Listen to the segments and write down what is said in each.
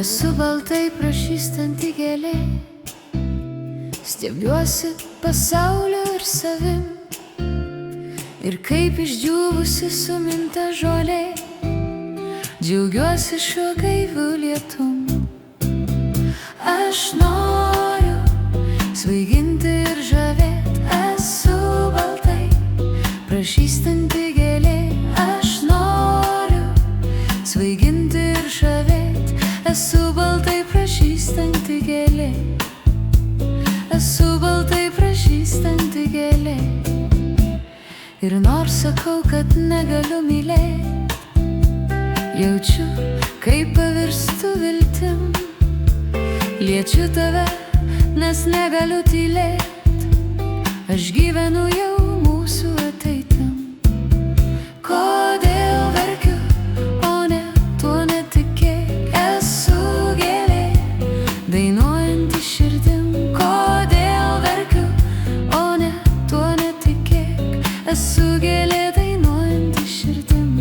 Esu baltai prašystanti gėlė, stebiuosi pasaulio ir savim, ir kaip išdžiūvusi suminta žolė, džiaugiuosi šiuo gaiviu lietum. Aš noriu svaiginti ir žavėt, esu baltai prašystanti gėlė. Aš noriu svaiginti ir žavėt, esu baltai prašystanti gėlė. Esu baltai prašystanti gėlė. Ir nors sakau, kad negaliu mylėt, jaučiu, kaip pavirstu viltim. Liečiu tave, nes negaliu tylėt, aš gyvenu jau mūsų ateitim. Kodėl verkiu, o ne tuo netikėk, esu gėlė, dainuojanti širdim. Kodėl verkiu, o ne tuo netikėk, esu gėlė, dainuojanti širdim.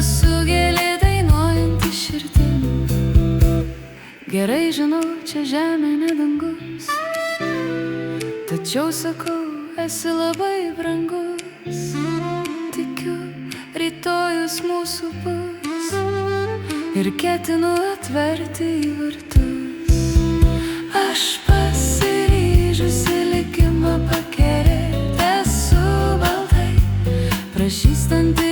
Esu gėlė, dainuojanti širdim. Gerai žinau, čia žemė ne dangus, tačiau sakau, esi labai brangus. Tikiu, rytojus mūsų bus, ir ketinu atverti į vartus. Aš pasiryžusi likimą pakerėt, esu baltai prašystanti